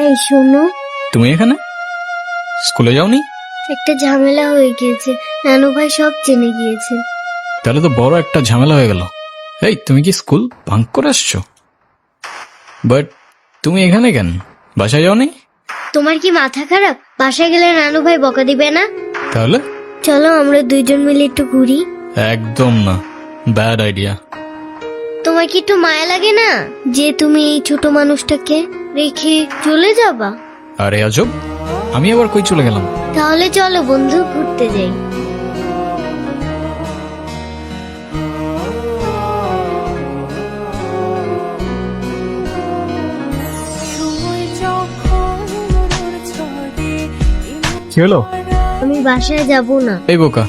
এই শোনো, তুমি এখানে স্কুলে যাওনি? একটা ঝামেলা হয়ে গিয়েছে, নানু ভাই সব জেনে গিয়েছে। তাহলে তো বড় একটা ঝামেলা হয়ে গেল। এই তুমি কি স্কুল ভাঙ করে আসছো? বাট তুমি এখানে কেন? বাসায় যাওনি? তোমার কি মাথা খারাপ? বাসায় গেলে নানু ভাই বকা দিবে না? তাহলে চলো আমরা দুইজন মিলে একটু ঘুরি। একদম না, ব্যাড আইডিয়া। তোমার কি একটু মায়া লাগে না যে তুমি এই ছোট মানুষটাকে রেখে চলে যাবা? আরে আজব, আমি আবার কই চলে গেলাম? তাহলে চলো বন্ধু, ঘুরতে যাই। কি হলো? আমি বাসায় যাব না। এই বোকা,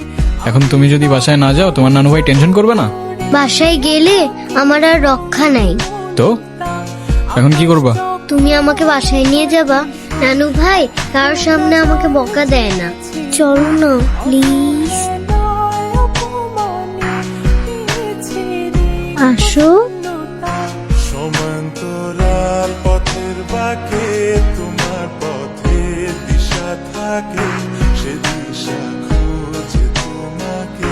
এখন তুমি যদি বাসায় না যাও তোমার নানু ভাই টেনশন করবে না? বাসায় গেলে আমার আর রক্ষা নাই। তো এখন কি করবা? তুমি আমাকে বাসায় নিয়ে যাবা? নানু ভাই কারোর সামনে আমাকে বকা দেয় না। চলো না প্লিজ। আসো। সমান্তরাল পথের বাঁকে তোমার পথের দিশা থাকে, সে দিশা খুঁজে তোমাকে।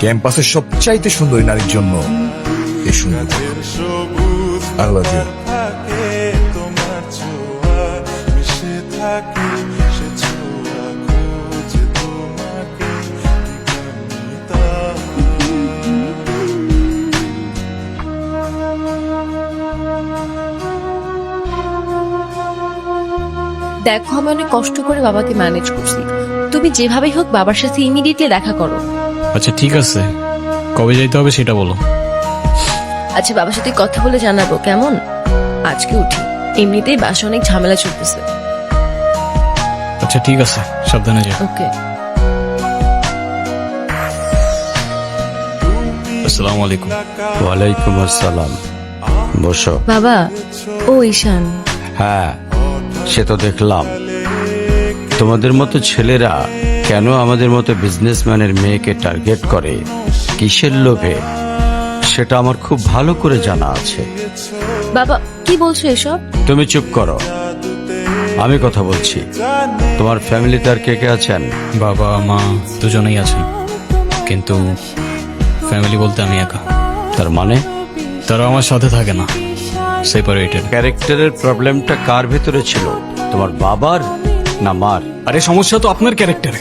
ক্যাম্পাসের সবচাইতে সুন্দরী নারীর জন্য এই সুন্দর সবুজ I love you. থাকে তোমার ছোঁয়া মিশে থাকে, সে ছোঁয়া খুঁজে তোমাকে। দেখো, আমি অনেক কষ্ট করে বাবাকে ম্যানেজ করছি। তুমি যেভাবেই হোক বাবার সাথে ইমিডিয়েটলি দেখা করো। আচ্ছা ঠিক আছে, কবে যাইতে হবে সেটা বলো। আচ্ছা, বাবার সাথে কথা বলে জানাবো কেমন? আজকে উঠি, এমনিতেই বাসা অনেক ঝামেলা চলতেছে। আচ্ছা ঠিক আছে, সাবধানে যাও। ওকে। আসসালামু আলাইকুম। ওয়ালাইকুম আসসালাম। বসো। বাবা, ও ঈশান। হ্যাঁ, সে তো দেখলাম। তোমাদের মতো ছেলেরা কেন আমাদের মতো বিজনেসম্যানের মেয়েকে টার্গেট করে, কিসের লোভে, সেটা আমার খুব ভালো করে জানা আছে। বাবা কি বলছো এসব? তুমি চুপ করো, আমি কথা বলছি। তোমার ফ্যামিলিতে আর কে কে আছেন? বাবা মা দুজনেই আছেন, কিন্তু ফ্যামিলি বলতে আমি একা। তার মানে তারা আমার সাথে থাকে না, সেপারেটেড। ক্যারেক্টারের প্রবলেমটা কার ভেতরে ছিল, তোমার বাবার না মার? আরে সমস্যা তো আপনার ক্যারেক্টারে।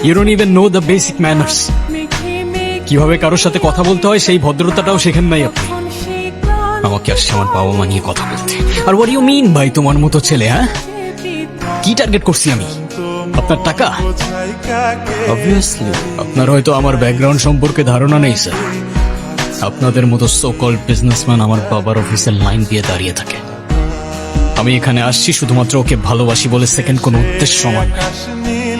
You don't even know the basic manners. কিভাবে কারোর সাথে কথা বলতে হয় সেই ভদ্রতাটাও শেখেন নাই আপনি। আমাকে আসছে আমার বাবা মা নিয়ে কথা বলতে। আর হোয়াট ইউ মিন ভাই, তোমার মতো ছেলে? হ্যাঁ, কি টার্গেট করছি আমি? আপনার টাকা? অবভিয়াসলি। আপনার হয়তো আমার ব্যাকগ্রাউন্ড সম্পর্কে ধারণা নেই স্যার। আপনাদের মতো সো কল্ড বিজনেসম্যান আমার বাবার অফিসের লাইন দিয়ে দাঁড়িয়ে থাকে। আমি এখানে আসছি শুধুমাত্র ওকে ভালোবাসি বলে, সেকেন্ড কোনো উদ্দেশ্য আমার নাই।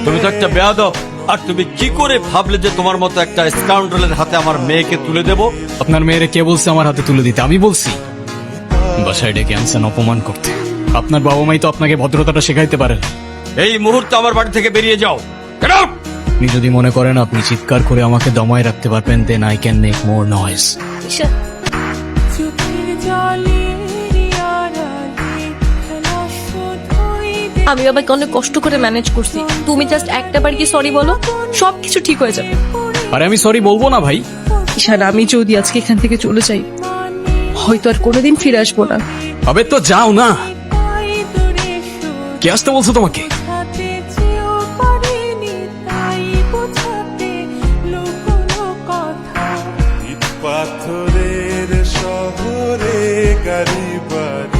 তুমি তো একটা বেয়াদব। আর তুমি কি করে ভাবলে যে তোমার মতো একটা স্কাউন্ডারের হাতে আমার মেয়েকে তুলে দেব? আপনার মেয়েরে কে বলছে আমার হাতে তুলে দিতে? আমি বলছি। বাসায় ডেকে আনছেন অপমান করতে। আপনার বাবা মাই তো আপনাকে ভদ্রতাটা শেখাইতে পারেন। এই মুহূর্তে আমার বাড়ি থেকে বেরিয়ে যাও। Get out! আপনি যদি মনে করেন আপনি চিৎকার করে আমাকে দমায় রাখতে পারবেন, then I can make more noise. Ishan, আমি বাবাকে অনেক কষ্ট করে ম্যানেজ করছি। তুমি জাস্ট একটা বার কি সরি বলো, সবকিছু ঠিক হয়ে যাবে। আরে আমি সরি বলবো না ভাই। ঈশান, আমি যদি আজকে এখান থেকে চলে যাই, হয়তো আর কোনোদিন ফিরে আসবো না। আবে তো যাও না। কে আসতে বলছো তোমাকে? পাথরের শহরে গাড়ি বাড়ি